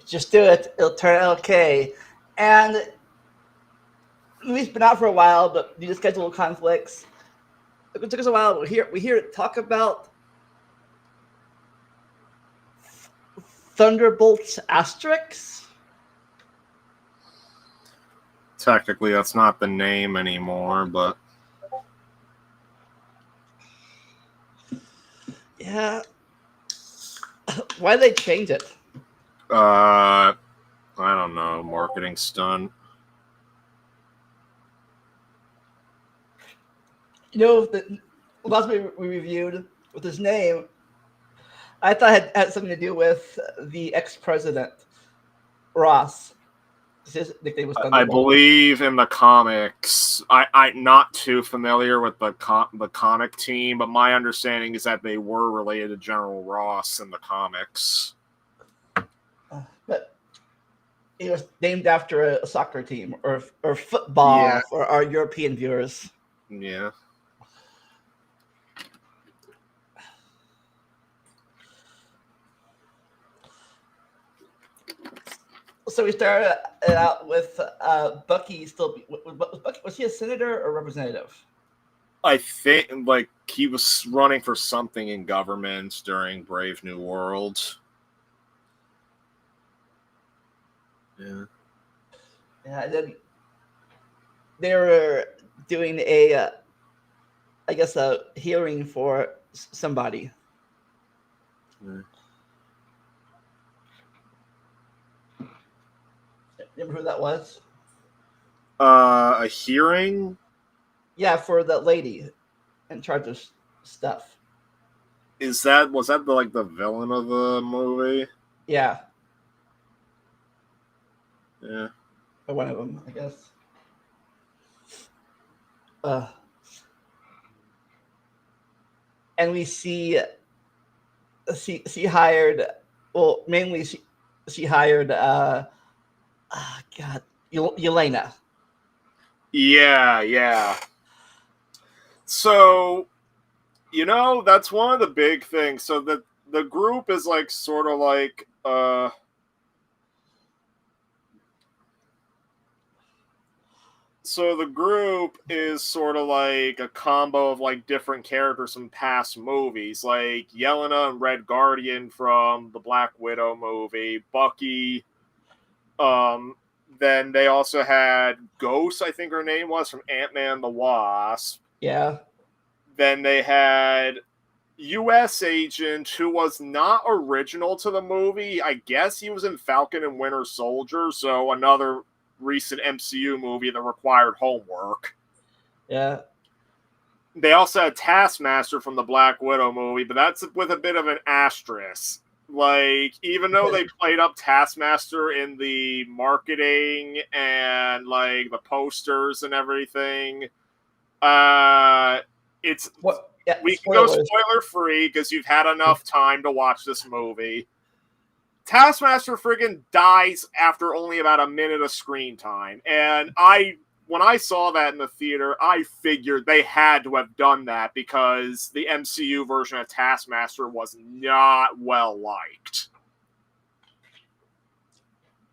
Just do it. It'll turn out okay. And the movie's been out for a while, but due to schedule conflicts, it took us a while. We hear talk about Thunderbolts Asterix. Technically, that's not the name anymore, but Yeah. Why did they change it? I don't know, marketing stunt. The last movie we reviewed with his name, I thought it had something to do with the ex-president, Ross. His nickname was I Thunderbolt. believe in the comics. I'm not too familiar with the comic team, but my understanding is that they were related to General Ross in the comics. But it was named after a soccer team or football Yeah. for our European viewers. Yeah. So we started out with Bucky still. Was he a senator or representative? I think like he was running for something in government during Brave New World. Yeah. Yeah, and then they were doing a, I guess, a hearing for somebody. Yeah. Remember who that was? A hearing? Yeah, for the lady in charge of stuff. Was that the villain of the movie? Yeah. Yeah. Or one of them, I guess. And we see she hired. Well, mainly she hired. God, Yelena. Yeah. So, that's one of the big things. So the group is like sort of like so the group is sort of like a combo of like different characters from past movies, like Yelena and Red Guardian from the Black Widow movie, Bucky. Then they also had Ghost, I think her name was, from Ant-Man the Wasp. Yeah. Then they had U.S. Agent, who was not original to the movie. I guess he was in Falcon and Winter Soldier, so another recent MCU movie that required homework. Yeah. They also had Taskmaster from the Black Widow movie, but that's with a bit of an asterisk. Like, even though they played up Taskmaster in the marketing and like the posters and everything, it's What? Yeah. we can go Spoilers. spoiler free because you've had enough time to watch this movie. Taskmaster friggin' dies after only about a minute of screen time. And when I saw that in the theater, I figured they had to have done that because the MCU version of Taskmaster was not well liked.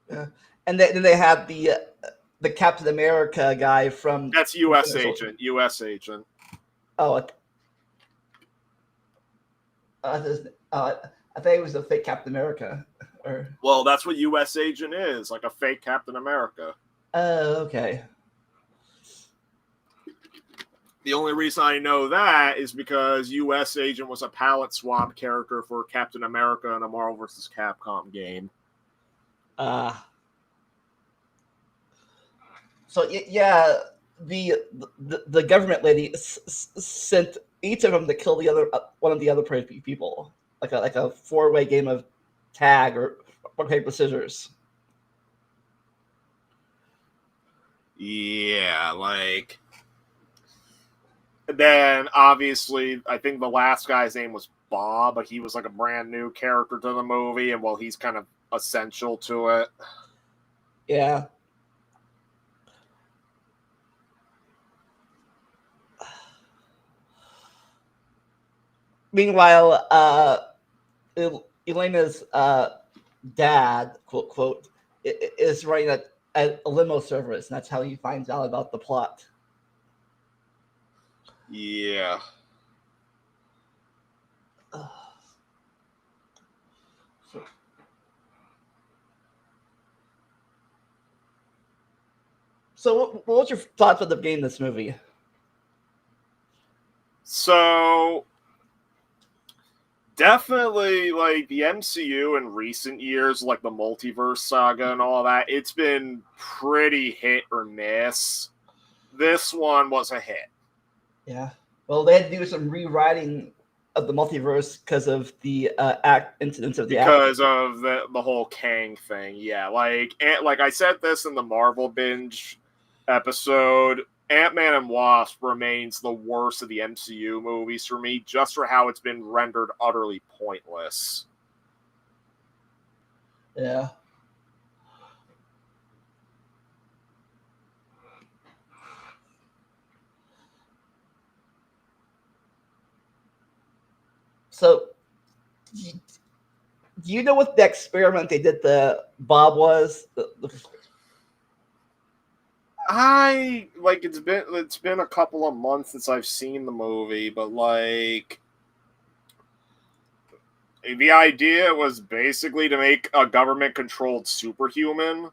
And then they had the Captain America guy from. That's U.S. Agent. U.S. Agent. Oh, I think it was a fake Captain America. Well, that's what U.S. Agent is, like a fake Captain America. Oh, okay. The only reason I know that is because U.S. Agent was a palette swap character for Captain America in a Marvel vs. Capcom game. So yeah, the government lady sent each of them to kill the other one of the other people, like a 4-way game of tag or rock paper scissors. Yeah, like. Then obviously, I think the last guy's name was Bob, but he was like a brand new character to the movie, and well, he's kind of essential to it. Yeah. Meanwhile, Elena's dad, quote quote, is running a limo service, and that's how he finds out about the plot. Yeah. So what's your thoughts on the game, this movie? So definitely, like, the MCU in recent years, like the multiverse saga and all that, it's been pretty hit or miss. This one was a hit. Yeah. Well, they had to do some rewriting of the multiverse because of the incidents of the because of the whole Kang thing. Yeah, like I said this in the Marvel binge episode, Ant-Man and Wasp remains the worst of the MCU movies for me, just for how it's been rendered utterly pointless. Yeah. So, do you know what the experiment they did to Bob was? It's been a couple of months since I've seen the movie, but like the idea was basically to make a government-controlled superhuman.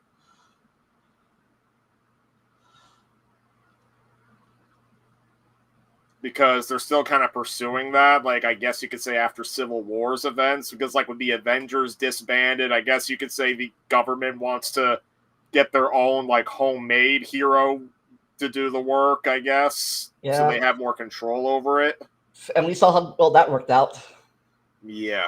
Because they're still kind of pursuing that, like, I guess you could say after Civil War's events, because, like, with the Avengers disbanded, I guess you could say the government wants to get their own, like, homemade hero to do the work, I guess, so they have more control over it. And we saw how well that worked out. Yeah.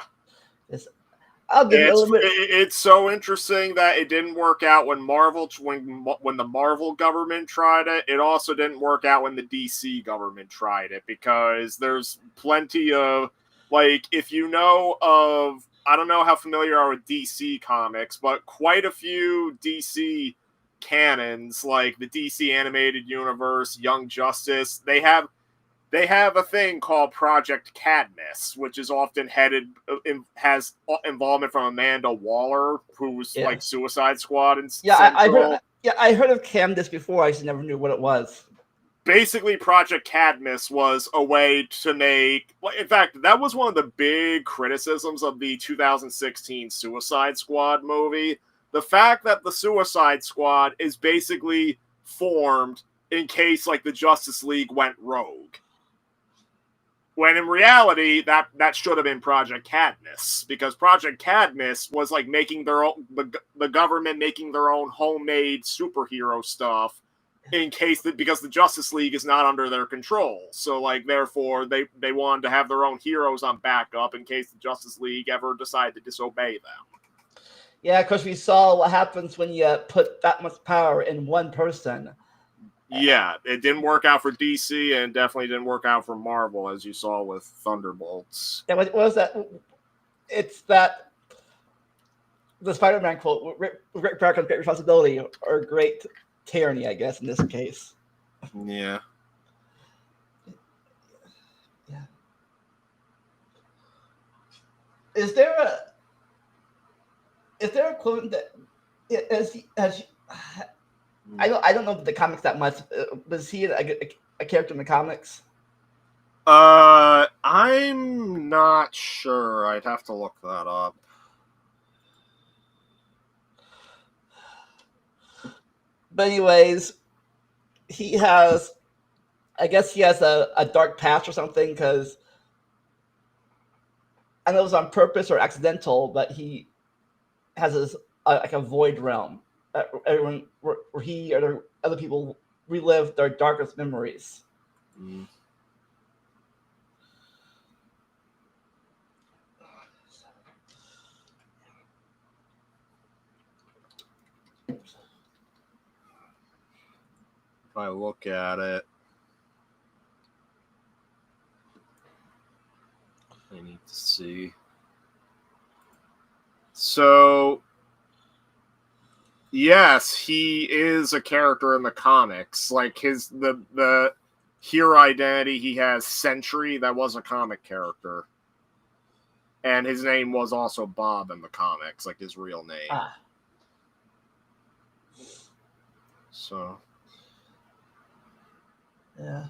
I'll give it's so interesting that it didn't work out when the Marvel government tried it. It also didn't work out when the DC government tried it, because there's plenty of, like, if you know of, I don't know how familiar you are with DC comics, but quite a few DC canons, like the DC animated universe, Young Justice, they have a thing called Project Cadmus, which is often has involvement from Amanda Waller, who's like Suicide Squad and I heard of Cadmus before. I just never knew what it was. Basically, Project Cadmus was a way to make. In fact, that was one of the big criticisms of the 2016 Suicide Squad movie. The fact that the Suicide Squad is basically formed in case, like, the Justice League went rogue. When in reality, that should have been Project Cadmus, because Project Cadmus was like making their own, the government making their own homemade superhero stuff in case that, because the Justice League is not under their control. So, like, therefore they wanted to have their own heroes on backup in case the Justice League ever decided to disobey them. Yeah, because we saw what happens when you put that much power in one person. Yeah, it didn't work out for DC, and definitely didn't work out for Marvel, as you saw with Thunderbolts. Yeah, what was that? It's that the Spider-Man quote: "Great power comes great responsibility," or great tyranny, I guess, in this case. Yeah. Yeah. Is there a quote that as I don't know the comics that much. Was he a character in the comics? I'm not sure. I'd have to look that up. But anyways, I guess he has a dark past or something, because I know it was on purpose or accidental, but he has this like a void realm everyone where he or other people relive their darkest memories. Mm. If I look at it, I need to see. So, yes, he is a character in the comics. Like, the hero identity he has, Sentry, that was a comic character. And his name was also Bob in the comics, like his real name. Ah. So. Yeah.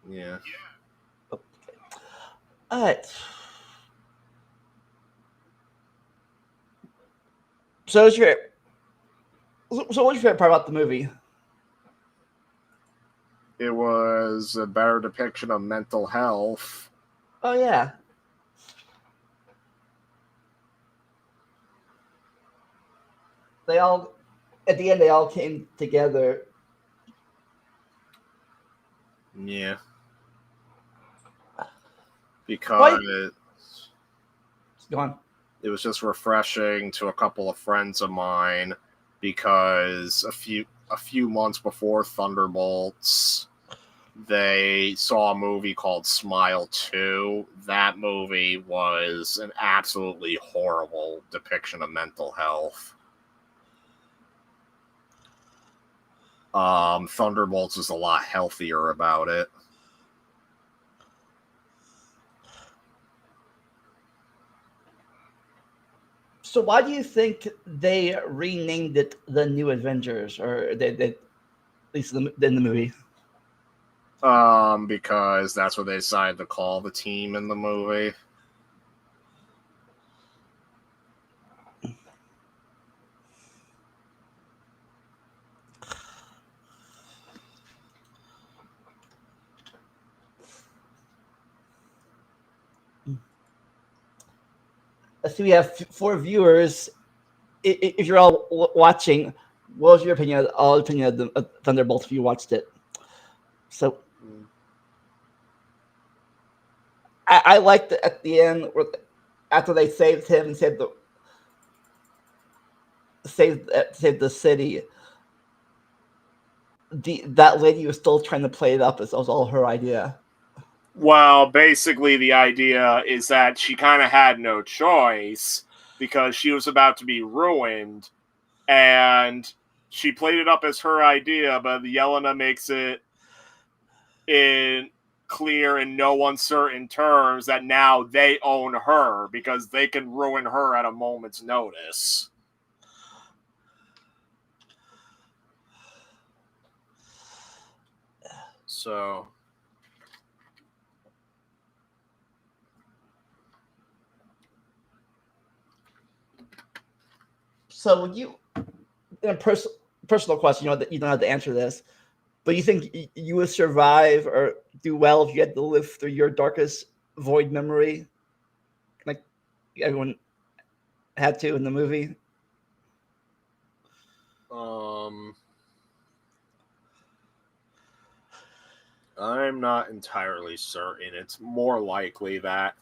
Yeah. Okay. All right. So what's your favorite part about the movie? It was a better depiction of mental health. Oh yeah. They all, at the end, they all came together. Yeah. Why? Because Go on. it was just refreshing to a couple of friends of mine, because a few months before Thunderbolts, they saw a movie called Smile 2. That movie was an absolutely horrible depiction of mental health. Thunderbolts is a lot healthier about it. So why do you think they renamed it the New Avengers, or they at least in the movie? Because that's what they decided to call the team in the movie. So we have 4 viewers. If you're all watching, what was your opinion? All opinion of the Thunderbolts if you watched it. So I liked it at the end, where after they saved him and saved the city. That lady was still trying to play it up as it was all her idea. Well, basically, the idea is that she kind of had no choice because she was about to be ruined, and she played it up as her idea, but Yelena makes it in clear and no uncertain terms that now they own her because they can ruin her at a moment's notice. So would you, in a personal question, that you don't have to answer this, but you think you would survive or do well if you had to live through your darkest void memory, like everyone had to in the movie? I'm not entirely certain. It's more likely that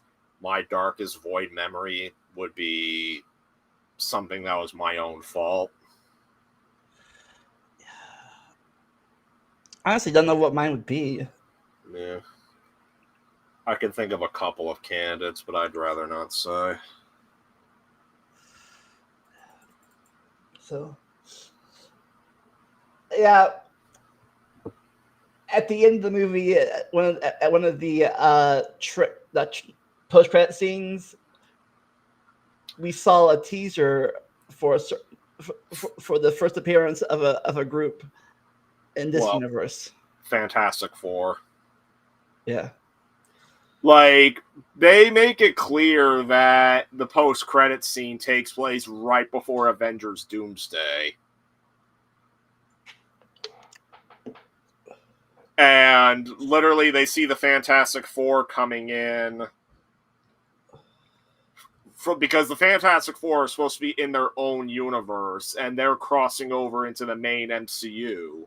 my darkest void memory would be something that was my own fault. I honestly don't know what mine would be. Yeah. I can think of a couple of candidates, but I'd rather not say. So, yeah. At the end of the movie, one of the post credit scenes, we saw a teaser for the first appearance of a group in this universe. Fantastic Four. Yeah. Like, they make it clear that the post-credit scene takes place right before Avengers Doomsday. And literally, they see the Fantastic Four coming in. Because the Fantastic Four are supposed to be in their own universe, and they're crossing over into the main MCU.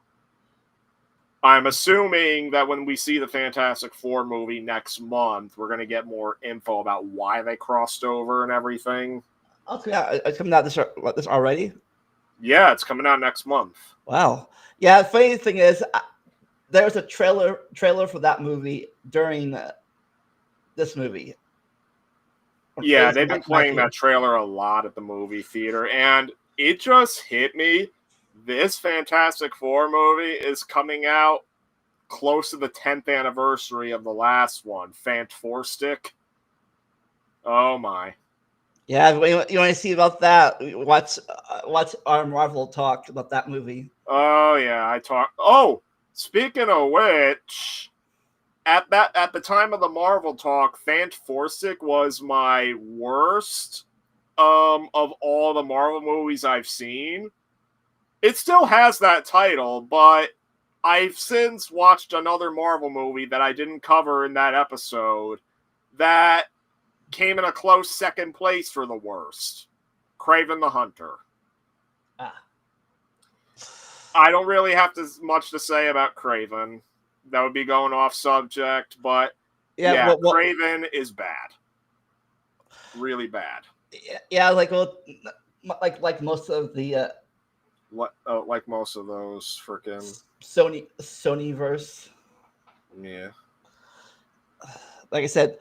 I'm assuming that when we see the Fantastic Four movie next month, we're going to get more info about why they crossed over and everything. Okay, yeah, it's coming out this already? Yeah, it's coming out next month. Wow. Yeah, the funny thing is, there was a trailer for that movie during this movie. Yeah, they've been playing that trailer a lot at the movie theater, and it just hit me. This Fantastic Four movie is coming out close to the 10th anniversary of the last one, Fant4 Stick. Oh my. Yeah, you want to see about that? Watch our Marvel talk about that movie. Oh yeah, I talk. Oh, speaking of which, at the time of the Marvel talk, Fantastic was my worst of all the Marvel movies I've seen. It still has that title, but I've since watched another Marvel movie that I didn't cover in that episode that came in a close second place for the worst. Kraven the Hunter. Ah. I don't really have much to say about Kraven. That would be going off subject, but yeah, Kraven is bad. Really bad. Yeah, like most of the like most of those freaking Sony verse. Yeah. Like I said,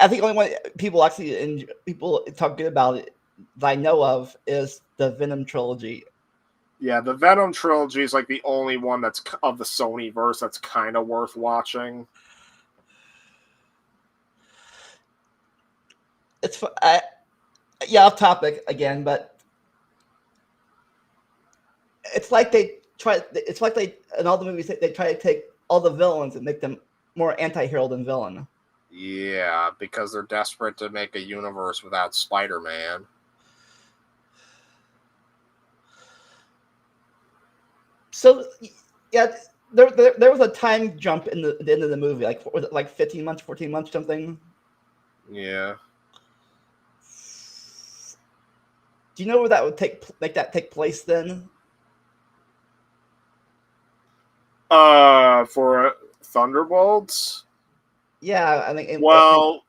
I think the only one people talk good about it that I know of is the Venom trilogy. Yeah, the Venom trilogy is like the only one that's of the Sony verse that's kind of worth watching. It's off topic again, but it's like they in all the movies they try to take all the villains and make them more anti-hero than villain. Yeah, because they're desperate to make a universe without Spider-Man. So yeah, there was a time jump in the end of the movie. Like was it like 15 months, 14 months, something? Yeah. Do you know where that would make that take place then? For Thunderbolts? Yeah, I think.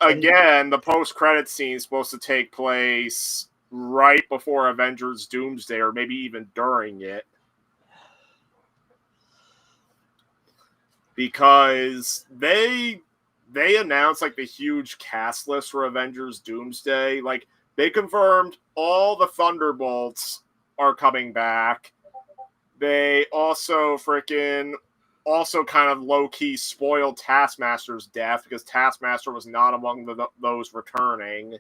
Again, the post-credit scene is supposed to take place right before Avengers Doomsday, or maybe even during it. Because they announced like the huge cast list for Avengers Doomsday. Like they confirmed all the Thunderbolts are coming back. They also kind of low-key spoiled Taskmaster's death because Taskmaster was not among those returning.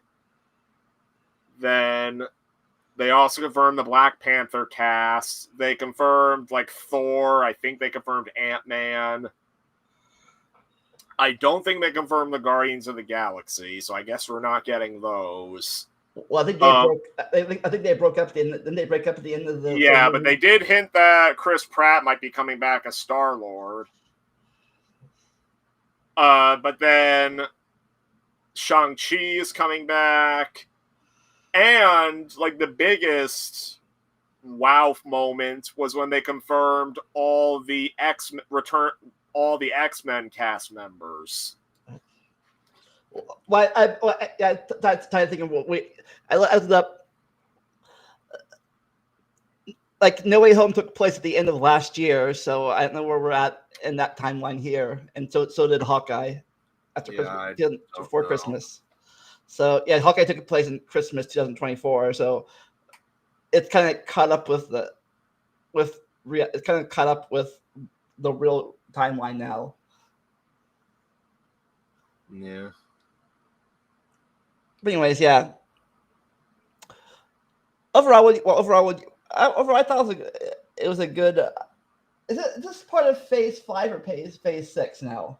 Then they also confirmed the Black Panther cast. They confirmed like Thor. I think they confirmed Ant-Man. I don't think they confirmed the Guardians of the Galaxy, so I guess we're not getting those. Well, I think they broke. I think they broke up. Didn't they break up at the end of the? Yeah, but they did hint that Chris Pratt might be coming back as Star-Lord. But then Shang-Chi is coming back, and like the biggest wow moment was when they confirmed all the X-Men cast members. Well, that's kind of thinking. I looked up. Like No Way Home took place at the end of last year, so I don't know where we're at in that timeline here. And so did Hawkeye after Christmas, before Christmas. So yeah, Hawkeye took place in Christmas 2024. So it's kind of caught up with the real timeline now. Yeah. But anyways, yeah. Overall, I thought it was a good. Is this part of Phase 5 or Phase 6 now?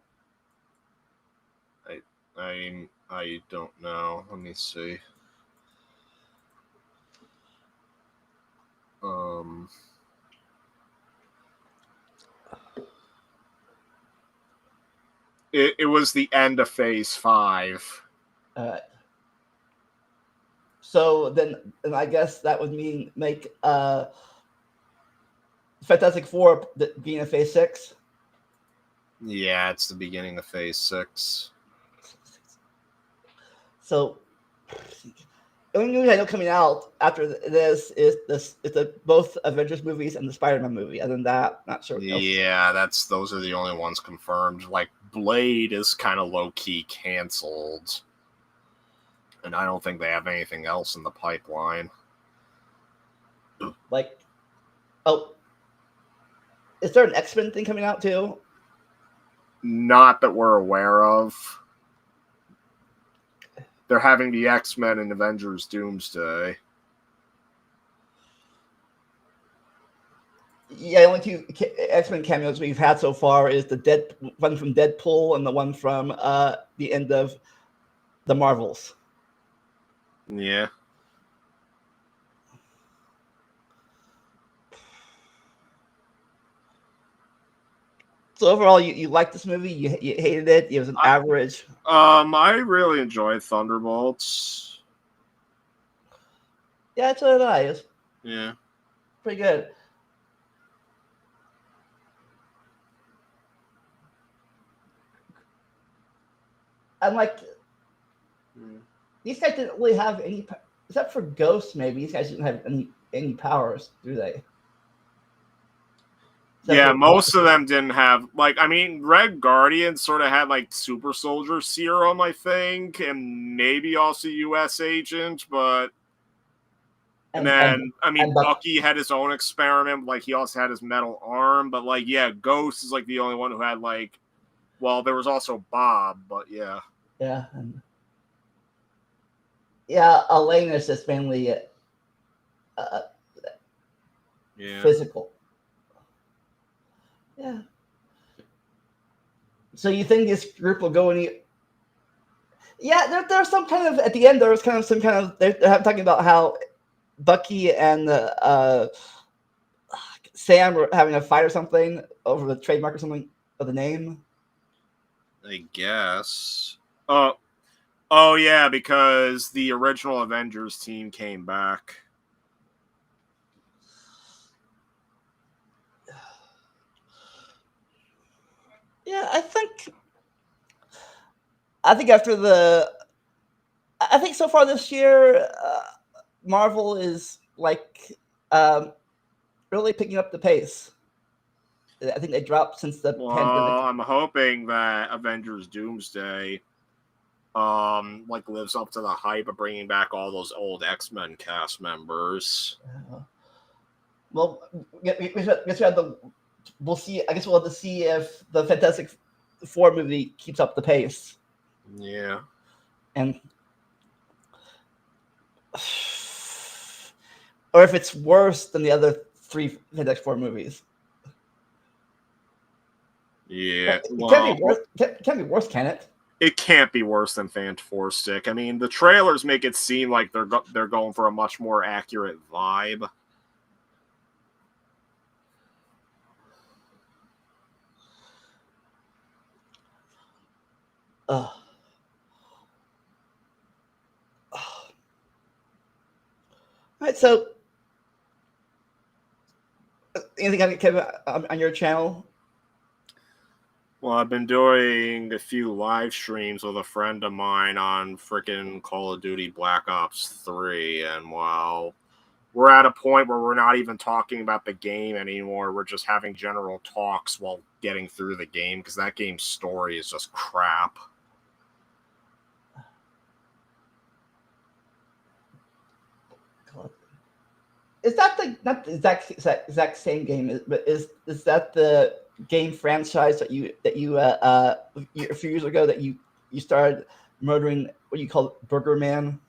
I don't know. Let me see. It was the end of Phase 5. So then I guess that would make Fantastic Four being a Phase 6. Yeah, it's the beginning of Phase 6. So the only movie I know coming out after this is both Avengers movies and the Spider-Man movie. Other than that, not sure. Yeah, those are the only ones confirmed. Like Blade is kind of low-key canceled, and I don't think they have anything else in the pipeline. Like, is there an X-Men thing coming out too? Not that we're aware of. they're having the X-Men and Avengers Doomsday. Yeah, the only two X-Men cameos we've had so far is the one from Deadpool and the one from the end of the Marvels. Yeah. So overall, you liked this movie? You hated it? It was an average? I really enjoyed Thunderbolts. Yeah, so did I. It was pretty good. I'm like, these guys didn't really have any, except for Ghost. Maybe these guys didn't have any powers, do they? Yeah, most of them didn't have, like, I mean, Red Guardian sort of had, like, super soldier serum, I think, and maybe also U.S. agent, but... And then, I mean, Bucky had his own experiment, like, he also had his metal arm, but, like, yeah, Ghost is, like, the only one who had, like... Well, there was also Bob, but yeah. Yeah. Yeah, Elena is just mainly physical. Yeah. So you think this group will go any? Yeah, there's some kind of at the end. There was kind of some kind of they're talking about how Bucky and Sam were having a fight or something over the trademark or something of the name. I guess. Oh yeah, because the original Avengers team came back. Yeah, I think after I think so far this year, Marvel is like really picking up the pace. I think they dropped since the pandemic. I'm hoping that Avengers Doomsday like lives up to the hype of bringing back all those old X-Men cast members. Well, we'll see. I guess we'll have to see if the Fantastic Four movie keeps up the pace. Yeah. And or if it's worse than the other three Fantastic Four movies. Yeah. It can't be worse. Can't be worse, can it? It can't be worse than Fantastic. I mean, the trailers make it seem like they're going for a much more accurate vibe. All right, so anything Kevin on your channel? Well, I've been doing a few live streams with a friend of mine on freaking Call of Duty Black Ops 3, and while we're at a point where we're not even talking about the game anymore, we're just having general talks while getting through the game, because that game's story is just crap. Is that not the exact same game? But is that the game franchise that you a few years ago that you started murdering what you call Burger Man?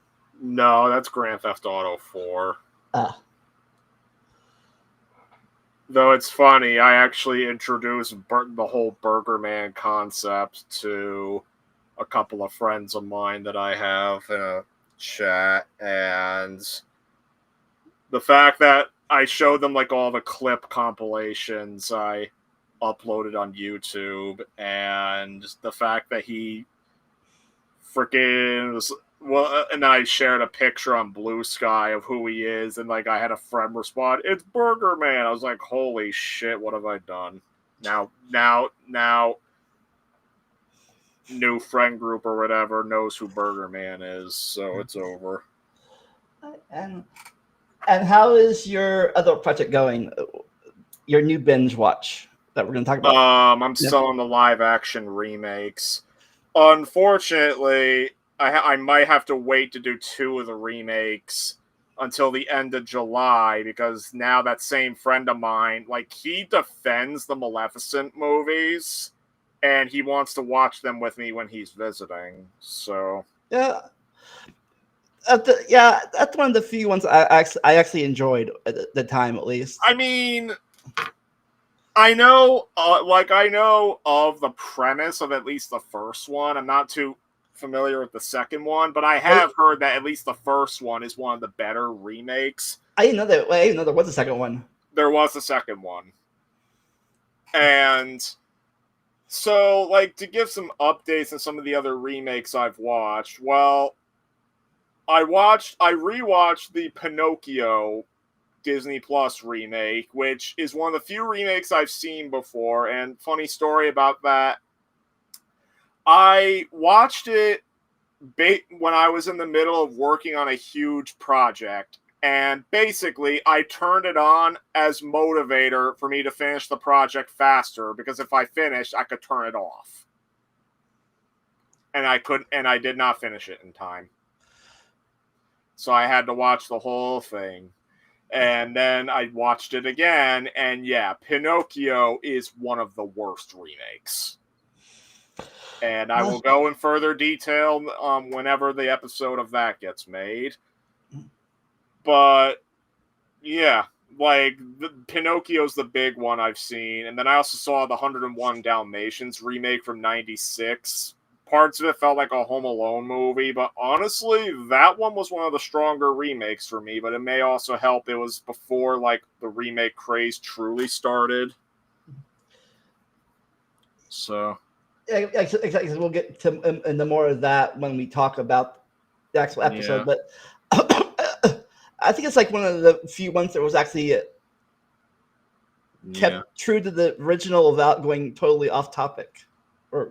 No, that's Grand Theft Auto 4. Though it's funny, I actually introduced the whole Burger Man concept to a couple of friends of mine that I have in a chat, and the fact that I showed them like all the clip compilations I uploaded on YouTube, and the fact that he freaking was, well, and then I shared a picture on Blue Sky of who he is, and like I had a friend respond, "It's Burger Man." I was like, "Holy shit, what have I done?" Now, new friend group or whatever knows who Burger Man is, so it's over. And how is your other project going? Your new binge watch that we're going to talk about. I'm still on the live action remakes. Unfortunately, I might have to wait to do 2 of the remakes until the end of July, because now that same friend of mine, like, he defends the Maleficent movies, and he wants to watch them with me when he's visiting. So yeah, That's one of the few ones I actually enjoyed at the time, at least. I mean, I know of the premise of at least the first one. I'm not too familiar with the second one, but I have heard that at least the first one is one of the better remakes. I didn't know that. I didn't know there was a second one. There was a second one. And so, like, to give some updates on some of the other remakes I've watched, well, I rewatched the Pinocchio Disney Plus remake, which is one of the few remakes I've seen before. And funny story about that, I watched it when I was in the middle of working on a huge project. And basically, I turned it on as motivator for me to finish the project faster, because if I finished, I could turn it off. And I did not finish it in time. So I had to watch the whole thing. And then I watched it again, and yeah, Pinocchio is one of the worst remakes. And I will go in further detail whenever the episode of that gets made. But yeah, like Pinocchio's the big one I've seen, and then I also saw the 101 Dalmatians remake from '96. Parts of it felt like a Home Alone movie, but honestly, that one was one of the stronger remakes for me. But it may also help it was before like the remake craze truly started. So yeah, exactly. We'll get to into more of that when we talk about the actual episode, but. I think it's like one of the few ones that was actually kept true to the original without going totally off topic. Like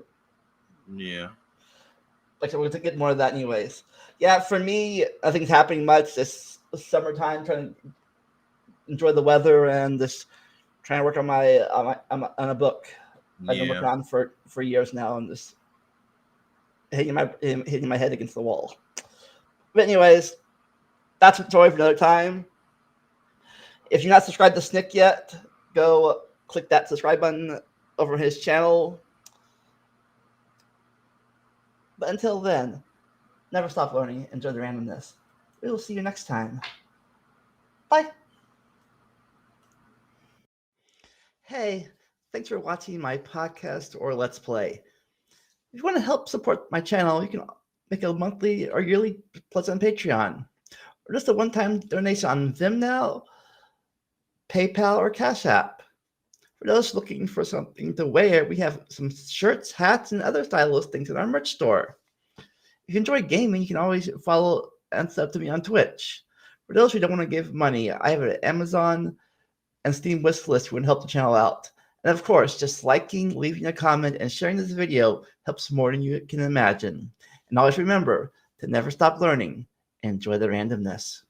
we're going to get more of that anyways. Yeah, for me, I think it's happening much this summertime, trying to enjoy the weather and just trying to work on on a book I've been working on for years now, and just hitting my head against the wall. But anyways, that's a story for another time. If you're not subscribed to Snick yet, go click that subscribe button over his channel. But until then, never stop learning. Enjoy the randomness. We will see you next time. Bye. Hey, thanks for watching my podcast or Let's Play. If you want to help support my channel, you can make a monthly or yearly pledge on Patreon, or just a one-time donation on Vimeo, PayPal, or Cash App. For those looking for something to wear, we have some shirts, hats, and other stylish things in our merch store. If you enjoy gaming, you can always follow and sub to me on Twitch. For those who don't want to give money, I have an Amazon and Steam wish list who can help the channel out. And of course, just liking, leaving a comment, and sharing this video helps more than you can imagine. And always remember to never stop learning. Enjoy the randomness.